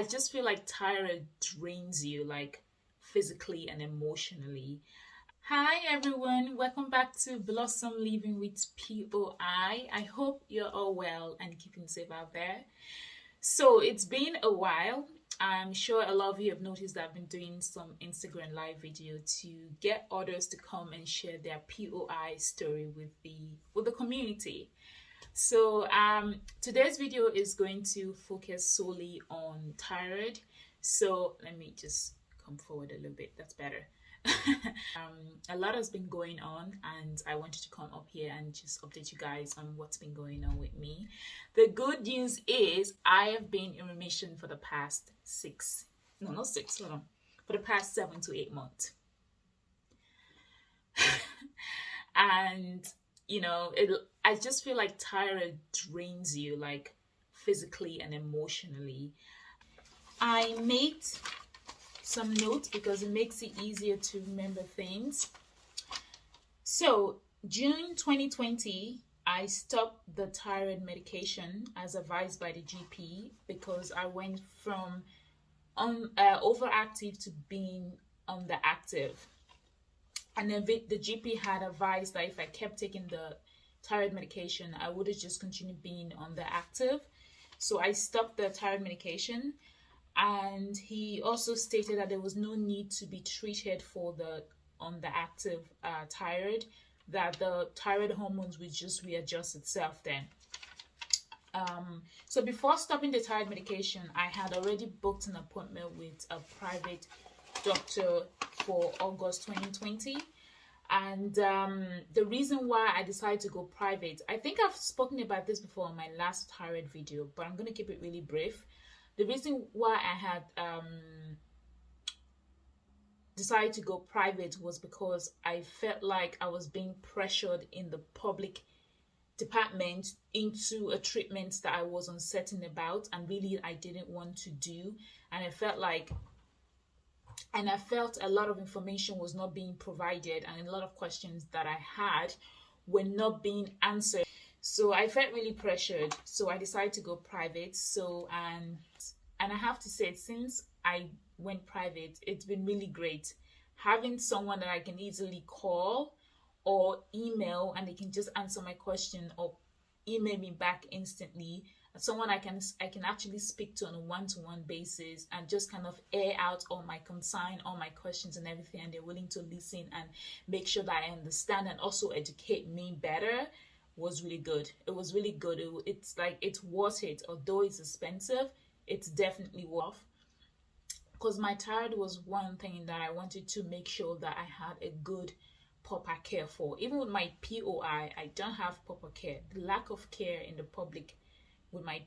I just feel like thyroid drains you, like physically and emotionally. Hi everyone, welcome back to Blossom Living with POI. I hope you're all well and keeping safe out there. So it's been a while. I'm sure a lot of you have noticed that I've been doing some Instagram live video to get others to come and share their POI story with the community. So today's video is going to focus solely on thyroid. So let me just come forward a little bit. That's better. A lot has been going on, and I wanted to come up here and just update you guys on what's been going on with me. The good news is I have been in remission for the past for the past 7 to 8 months. And I just feel like thyroid drains you, like physically and emotionally. I made some notes because it makes it easier to remember things. So June 2020, I stopped the thyroid medication as advised by the GP because I went from overactive to being underactive. And then the GP had advised that if I kept taking the thyroid medication, I would have just continued being underactive. So I stopped the thyroid medication. And he also stated that there was no need to be treated for the underactive thyroid, that the thyroid hormones would just readjust itself then. So before stopping the thyroid medication, I had already booked an appointment with a private doctor for August 2020. And the reason why I decided to go private, I think I've spoken about this before in my last thyroid video, but I'm going to keep it really brief. The reason why I had decided to go private was because I felt like I was being pressured in the public department into a treatment that I was uncertain about and really I didn't want to do. And I felt a lot of information was not being provided and a lot of questions that I had were not being answered. So I felt really pressured. So I decided to go private. And I have to say, since I went private, it's been really great. Having someone that I can easily call or email and they can just answer my question or email me back instantly. Someone I can actually speak to on a one-to-one basis and just kind of air out all my concern, all my questions and everything, and they're willing to listen and make sure that I understand and also educate me better was really good. It was really good. It's worth it. Although it's expensive, it's definitely worth, because my thyroid was one thing that I wanted to make sure that I had a good proper care for. Even with my POI, I don't have proper care. The lack of care in the public with my,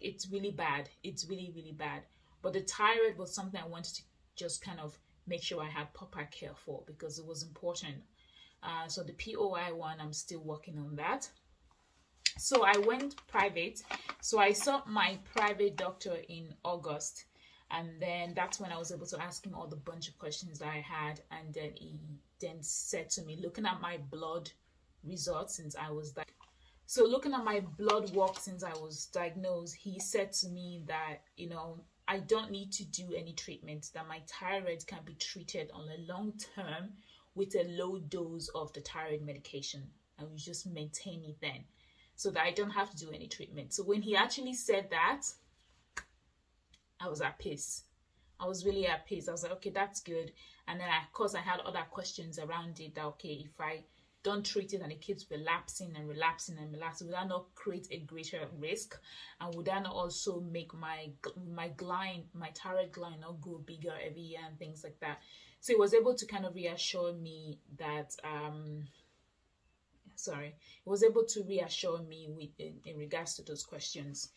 it's really bad. It's really, really bad. But the thyroid was something I wanted to just kind of make sure I had proper care for because it was important. So the POI one, I'm still working on that. So I went private. So I saw my private doctor in August. And then that's when I was able to ask him all the bunch of questions that I had. And then he then said to me, looking at my blood results since I was diagnosed. So looking at my blood work since I was diagnosed, he said to me that, I don't need to do any treatment, that my thyroid can be treated on a long term with a low dose of the thyroid medication. And we just maintain it then, so that I don't have to do any treatment. So when he actually said that, I was at peace. I was really at peace. I was like, okay, that's good. And then, of course, I had other questions around it. That, okay, if I don't treat it and it keeps relapsing and relapsing and relapsing, would that not create a greater risk? And would that not also make my thyroid gland not grow bigger every year and things like that? So he was able to kind of reassure me that, in regards to those questions.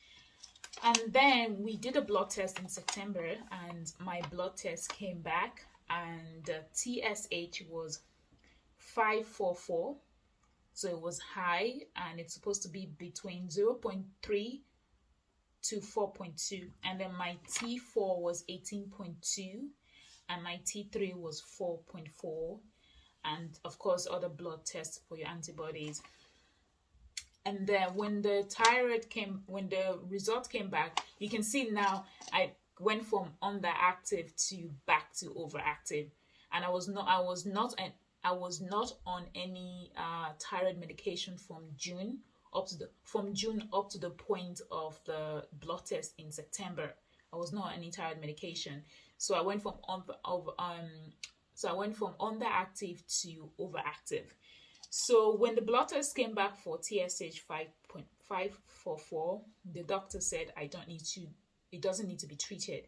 And then we did a blood test in September, and my blood test came back, and TSH was 544. So it was high, and it's supposed to be between 0.3 to 4.2. And then my T4 was 18.2, and my T3 was 4.4. And of course, other blood tests for your antibodies. And then when the result came back, you can see now went from underactive to back to overactive, and I was not on any thyroid medication from June up to the point of the blood test in September. I was not on any thyroid medication, so I went from underactive to overactive. So when the blood test came back for TSH 5.544, the doctor said it doesn't need to be treated.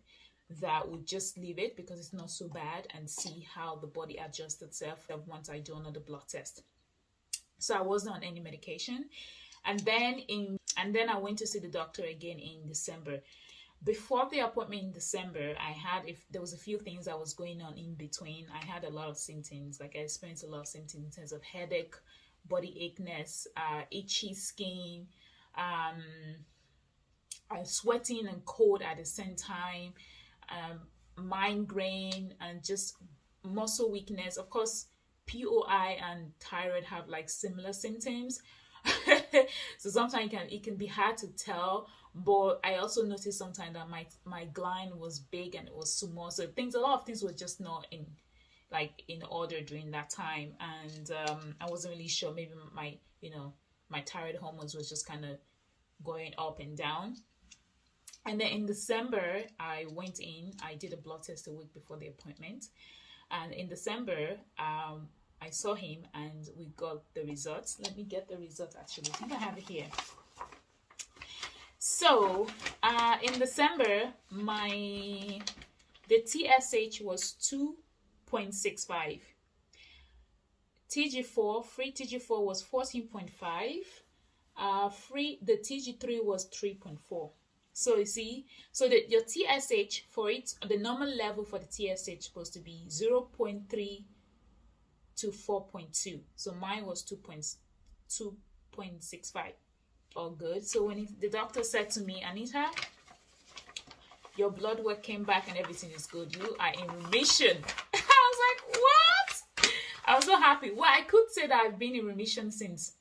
That would just leave it because it's not so bad, and see how the body adjusts itself once I do another blood test. So I wasn't on any medication. And then I went to see the doctor again in December. Before the appointment in December, there was a few things that was going on in between. I had a lot of symptoms. Like, I experienced a lot of symptoms in terms of headache, body acheness, itchy skin, sweating and cold at the same time, migraine, and just muscle weakness. Of course, POI and thyroid have like similar symptoms. So sometimes it can be hard to tell, but I also noticed sometimes that my gland was big and it was small, so a lot of things were just not in order during that time. And I wasn't really sure, maybe my thyroid hormones was just kind of going up and down. And then in December, I went in, I did a blood test a week before the appointment, and in December I saw him and we got the results. Let me get the results, actually. I think I have it here. So in December, the TSH was 2.65. Free TG4 was 14.5. The TG3 was 3.4. So you see, your TSH for it, the normal level for the TSH is supposed to be 0.3 to 4.2. So mine was 2.65. All good. So when the doctor said to me, Anita, your blood work came back and everything is good. You are in remission. I was like, what? I was so happy. Well, I could say that I've been in remission since,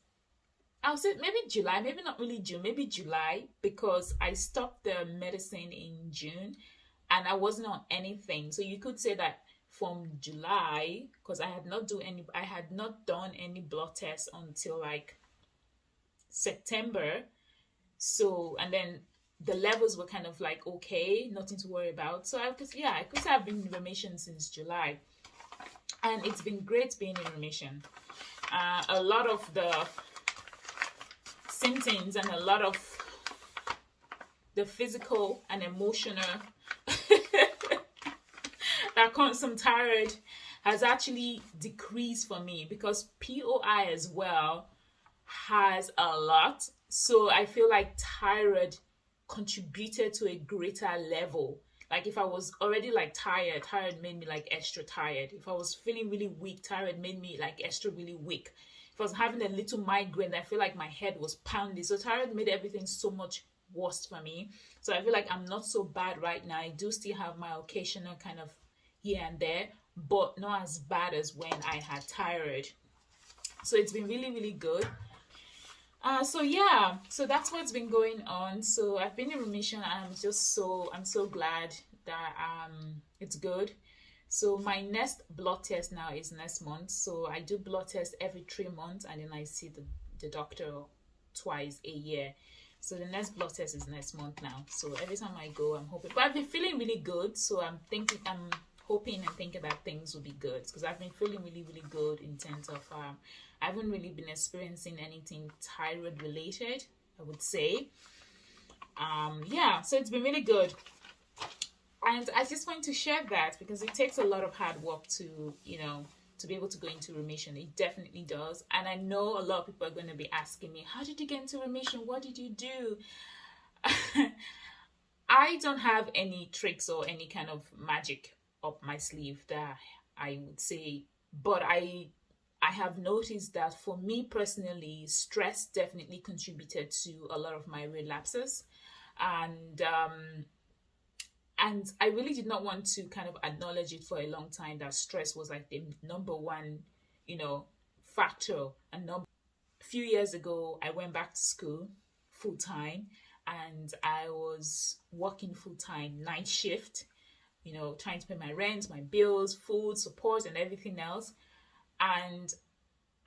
I would say maybe July, maybe not really June, maybe July, because I stopped the medicine in June and I wasn't on anything. So you could say that from July, because I had not done any blood tests until like September. So, and then the levels were kind of like okay, nothing to worry about. So I could say I've been in remission since July, and it's been great being in remission. A lot of the symptoms and a lot of the physical and emotional that comes from thyroid has actually decreased for me, because POI as well has a lot. So I feel like thyroid contributed to a greater level. Like if I was already like tired, thyroid made me like extra tired. If I was feeling really weak, thyroid made me like extra really weak. If I was having a little migraine, I feel like my head was pounding. So thyroid made everything so much worse for me. So I feel like I'm not so bad right now. I do still have my occasional kind of here and there, but not as bad as when I had thyroid. So it's been really, really good. So that's what's been going on. So I've been in remission, and I'm so glad that it's good. So my next blood test now is next month. So I do blood tests every 3 months, and then I see the doctor twice a year. So the next blood test is next month now. So every time I go, I'm hoping. But I've been feeling really good. So I'm hoping and thinking that things will be good, because I've been feeling really, really good in terms of I haven't really been experiencing anything thyroid related, I would say. So it's been really good. And I just want to share that because it takes a lot of hard work to be able to go into remission. It definitely does. And I know a lot of people are going to be asking me, how did you get into remission? What did you do? I don't have any tricks or any kind of magic up my sleeve that I would say, but I have noticed that for me personally, stress definitely contributed to a lot of my relapses. And I really did not want to kind of acknowledge it for a long time, that stress was like the number one, factor. And a few years ago, I went back to school full time, and I was working full-time night shift, trying to pay my rent, my bills, food, support, and everything else. And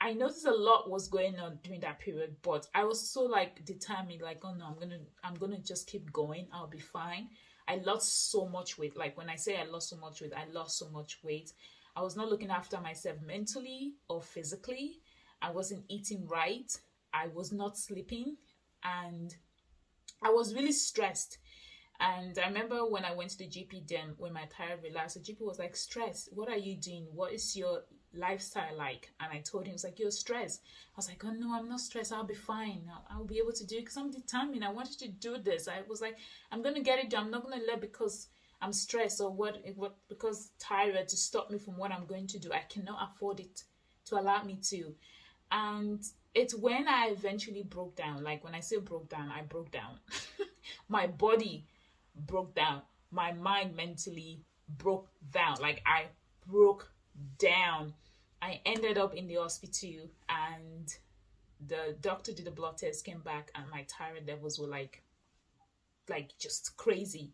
I noticed a lot was going on during that period, but I was so like determined, like, oh no, I'm gonna just keep going. I'll be fine. I lost so much weight. Like when I say I lost so much weight, I lost so much weight. I was not looking after myself mentally or physically. I wasn't eating right. I was not sleeping, and I was really stressed. And I remember when I went to the GP then, when my thyroid relaxed, the GP was like, stress, what are you doing? What is your lifestyle like? And I told him, it's like, you're stressed. I was like, oh no, I'm not stressed. I'll be fine. I'll be able to do it because I'm determined. I wanted to do this. I was like, I'm going to get it done. I'm not going to let because I'm stressed or because thyroid to stop me from what I'm going to do. I cannot afford it to allow me to. And it's when I eventually broke down. Like when I say broke down, I broke down. My body broke down. My mind mentally broke down. Like I broke down. I ended up in the hospital, and the doctor did a blood test, came back, and my thyroid levels were like just crazy.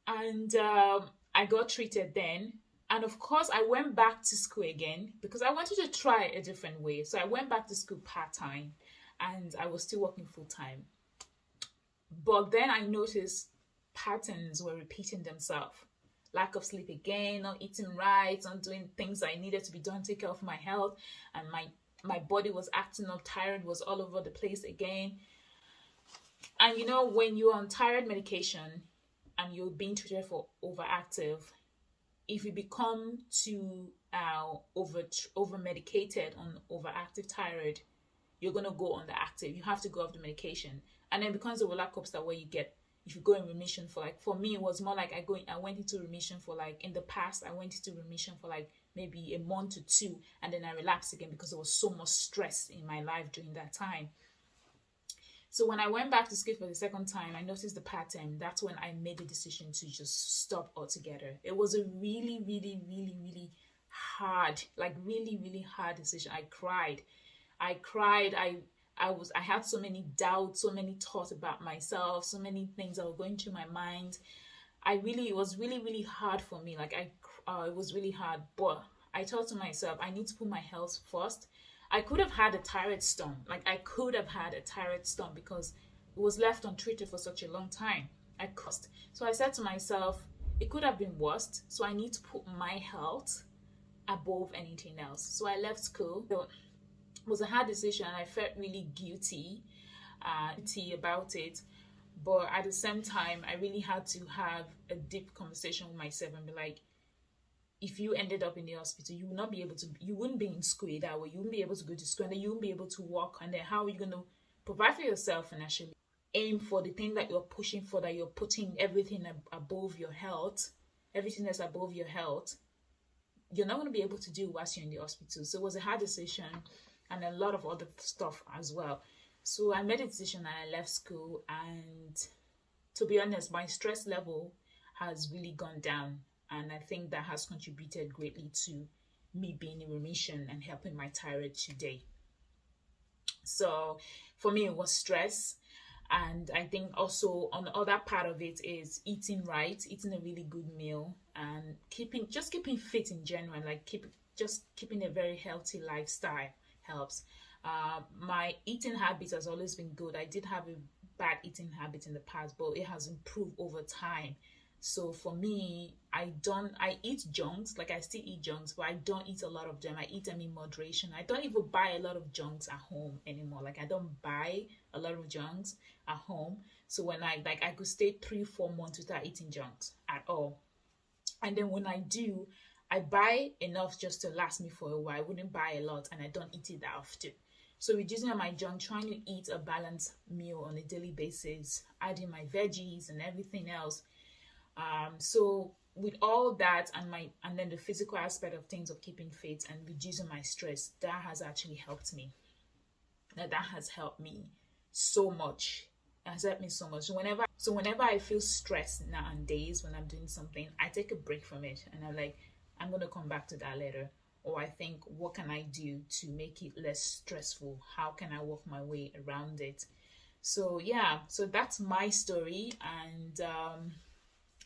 And I got treated then. And of course, I went back to school again because I wanted to try a different way. So I went back to school part-time, and I was still working full-time. But then I noticed patterns were repeating themselves. Lack of sleep again, not eating right, not doing things I needed to be done, take care of my health, and my body was acting up, thyroid was all over the place again. And when you're on thyroid medication and you're being treated for overactive, if you become too over medicated on overactive thyroid, you're gonna go on the active. You have to go off the medication, and then it becomes a roller coaster where if you go in remission for me, it was more like I went into remission for in the past, I went into remission for maybe a month or two, and then I relapsed again because there was so much stress in my life during that time. So when I went back to school for the second time, I noticed the pattern. That's when I made the decision to just stop altogether. It was a really, really, really, really hard, really, really hard decision. I cried. I had so many doubts, so many thoughts about myself, so many things that were going through my mind. It was really, really hard for me. It was really hard. But I thought to myself, I need to put my health first. I could have had a thyroid storm. Because it was left untreated for such a long time. So I said to myself, it could have been worse. So I need to put my health above anything else. So I left school. So it was a hard decision. I felt really guilty about it. But at the same time, I really had to have a deep conversation with myself and be like, if you ended up in the hospital, you wouldn't be in school that way. You wouldn't be able to go to school, and then you wouldn't be able to work. And then how are you going to provide for yourself financially? Aim for the thing that you're pushing for, that you're putting everything above your health, everything that's above your health, you're not going to be able to do whilst you're in the hospital. So it was a hard decision, and a lot of other stuff as well. So I made a decision and I left school, and to be honest, my stress level has really gone down. And I think that has contributed greatly to me being in remission and helping my thyroid today. So for me, it was stress. And I think also on the other part of it is eating right, eating a really good meal, and keeping fit in general, keeping a very healthy lifestyle helps. My eating habits has always been good. I did have a bad eating habit in the past, but it has improved over time. So for me, I eat junks, I still eat junks, but I don't eat a lot of them. I eat them in moderation. I don't even buy a lot of junks at home anymore. I don't buy a lot of junks at home. So when I could stay 3-4 months without eating junks at all. And then when I do, I buy enough just to last me for a while. I wouldn't buy a lot, and I don't eat it that often. So reducing my junk, trying to eat a balanced meal on a daily basis, adding my veggies and everything else. So with all that and then the physical aspect of things of keeping fit and reducing my stress, that has actually helped me. That has helped me so much. It has helped me so much. So whenever I feel stressed nowadays when I'm doing something, I take a break from it and I'm like, I'm gonna come back to that later. Or I think, what can I do to make it less stressful? How can I work my way around it? So yeah, so that's my story. And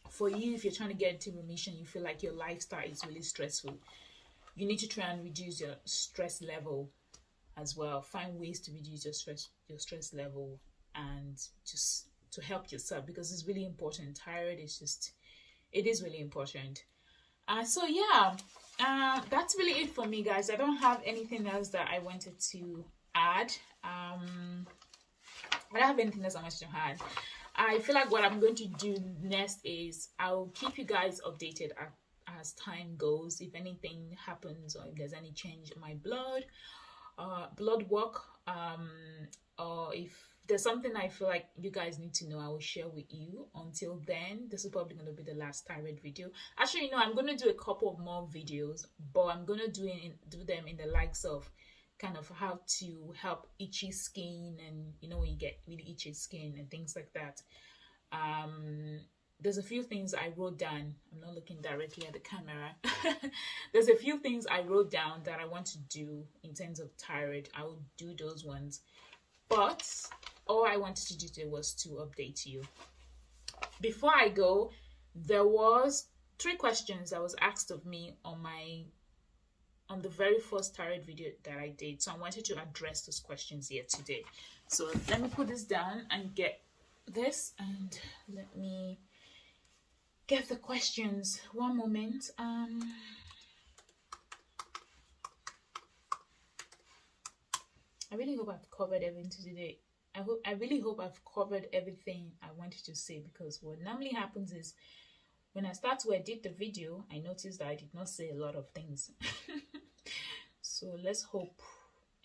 for you, if you're trying to get into remission, you feel like your lifestyle is really stressful, you need to try and reduce your stress level as well. Find ways to reduce your stress level, and just to help yourself, because it's really important. Thyroid is just, it is really important. So yeah, that's really it for me, guys. I don't have anything else that I wanted to add. I don't have anything else I wanted to add. I feel like what I'm going to do next is I'll keep you guys updated as time goes. If anything happens, or if there's any change in my blood work, or if there's something I feel like you guys need to know, I will share with you. Until then, this is probably going to be the last thyroid video. Actually, I'm going to do a couple of more videos, but I'm going to do them in the likes of kind of how to help itchy skin, and when you get really itchy skin and things like that. There's a few things I wrote down. I'm not looking directly at the camera. There's a few things I wrote down that I want to do in terms of thyroid. I will do those ones. But all I wanted to do today was to update you. Before I go, there was 3 questions that was asked of me on the very first thyroid video that I did. So I wanted to address those questions here today. So let me put this down and get this, and let me get the questions. One moment. I really hope I've covered everything today. I really hope I've covered everything I wanted to say, because what normally happens is when I start to edit the video, I notice that I did not say a lot of things. So let's hope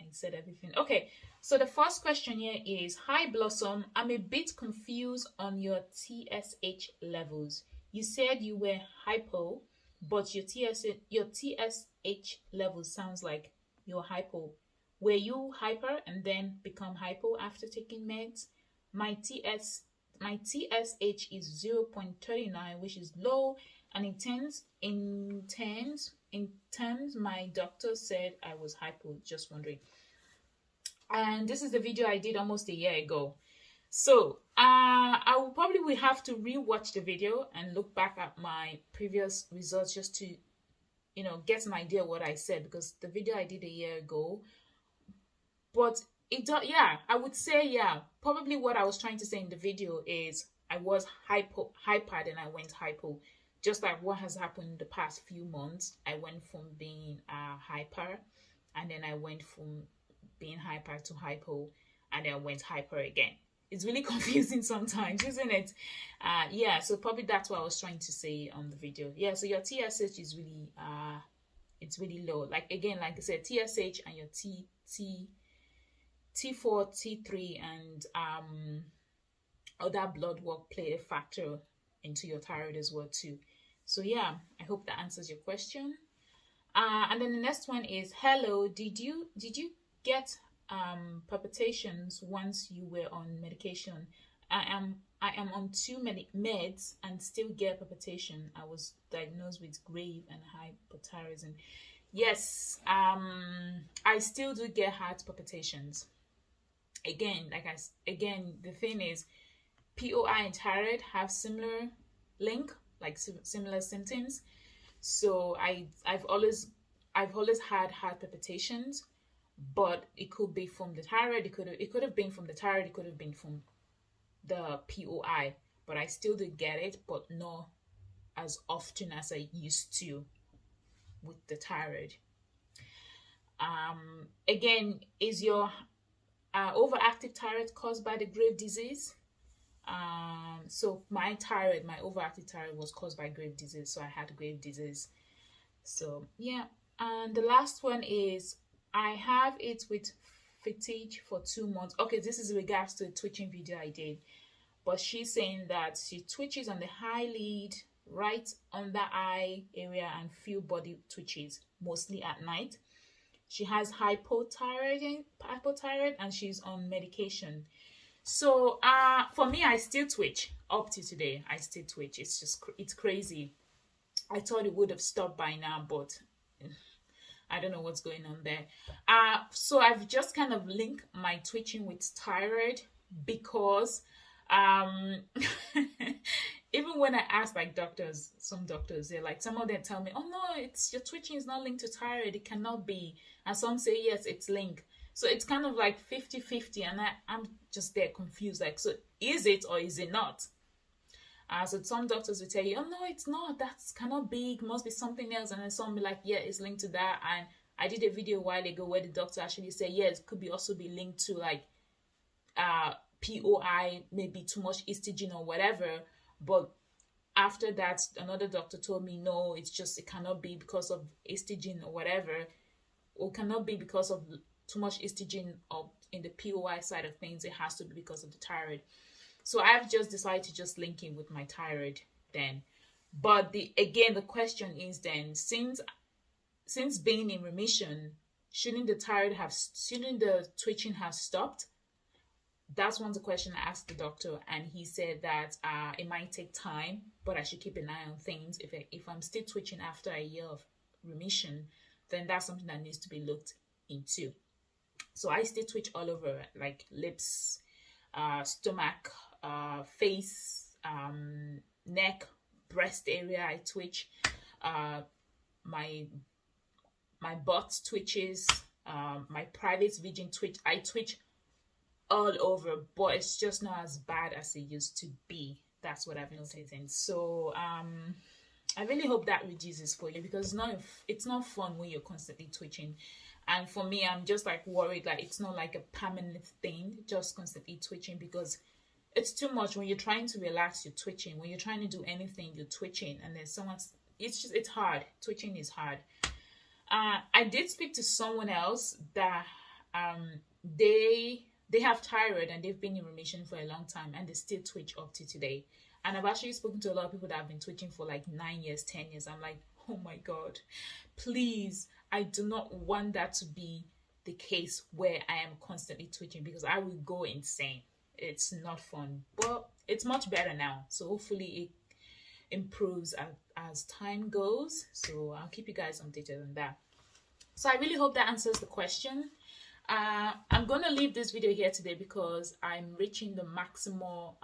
I said everything. Okay, so the first question here is, hi Blossom, I'm a bit confused on your TSH levels. You said you were hypo, but your TSH levels sounds like you're hypo. Were you hyper and then become hypo after taking meds? My TSH is 0.39, which is low, and in terms my doctor said I was hypo. Just wondering. And this is the video I did almost a year ago. So I will probably have to rewatch the video and look back at my previous results, just to get an idea of what I said, because the video I did a year ago. But I would say, probably what I was trying to say in the video is I was hyper and I went hypo. Just like what has happened in the past few months, I went from being hyper, and then I went from being hyper to hypo, and then I went hyper again. It's really confusing sometimes, isn't it? So probably that's what I was trying to say on the video. Yeah, so your TSH is really it's really low. Like I said, TSH and your T4, T3, and other blood work play a factor into your thyroid as well too. So yeah, I hope that answers your question. And then the next one is, hello, did you get palpitations once you were on medication? I am on too many meds and still get palpitation. I was diagnosed with grave and hyperthyroidism. Yes, I still do get heart palpitations. Again, the thing is, POI and thyroid have similar link, like similar symptoms. So I've always had heart palpitations, but it could be from the thyroid. It could have been from the thyroid. It could have been from the POI. But I still do get it, but not as often as I used to with the thyroid. Again, is your overactive thyroid caused by the Graves' disease? So my overactive thyroid was caused by Graves' disease, so I had Graves' disease. So yeah, and the last one is, I have it with fatigue for 2 months. Okay, this is in regards to the twitching video I did, but she's saying that she twitches on the high lid, right under eye area, and few body twitches, mostly at night. She has hypothyroid, and she's on medication. So for me, I still twitch up to today. I still twitch. It's crazy. I thought it would have stopped by now, but I don't know what's going on there. So I've just kind of linked my twitching with thyroid, because even when I ask like doctors, some doctors, they're like, some of them tell me, oh no, it's your twitching is not linked to thyroid, it cannot be. And some say yes, it's linked. So it's kind of like 50-50, and I'm just there confused, like, so is it or is it not? So some doctors will tell you, oh no, it's not, that cannot be, it must be something else. And then some be like, yeah, it's linked to that. And I did a video a while ago where the doctor actually said, yes, it could be also be linked to like POI, maybe too much estrogen or whatever. But after that, another doctor told me, no, it's just, it cannot be because of estrogen or whatever, or cannot be because of too much estrogen or in the POI side of things. It has to be because of the thyroid. So I've just decided to just link in with my thyroid then. But the question is then, since being in remission, shouldn't the twitching have stopped? That's one of the questions I asked the doctor, and he said that it might take time, but I should keep an eye on things. If I'm still twitching after a year of remission, then that's something that needs to be looked into. So I still twitch all over, like lips, stomach, face, neck, breast area. I twitch. My butt twitches. My private region twitch. I twitch all over, but it's just not as bad as it used to be. That's what I've noticed. And so I really hope that reduces for you, because it's not fun when you're constantly twitching. And for me, I'm just like worried, like it's not like a permanent thing, just constantly twitching, because it's too much. When you're trying to relax, you're twitching. When you're trying to do anything, you're twitching. And then it's hard. Twitching is hard. I did speak to someone else that they have thyroid and they've been in remission for a long time and they still twitch up to today. And I've actually spoken to a lot of people that have been twitching for like 9 years, 10 years. I'm like, oh my God, please, I do not want that to be the case where I am constantly twitching, because I will go insane. It's not fun, but it's much better now. So hopefully it improves as time goes. So I'll keep you guys updated on that. So I really hope that answers the question. I'm gonna leave this video here today because I'm reaching the maximal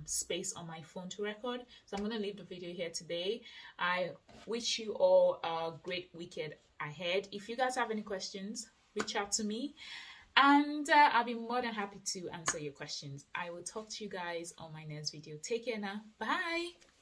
space on my phone to record. So I'm gonna leave the video here today. I wish you all a great weekend ahead. If you guys have any questions, reach out to me, and I'll be more than happy to answer your questions. I will talk to you guys on my next video. Take care now. Bye.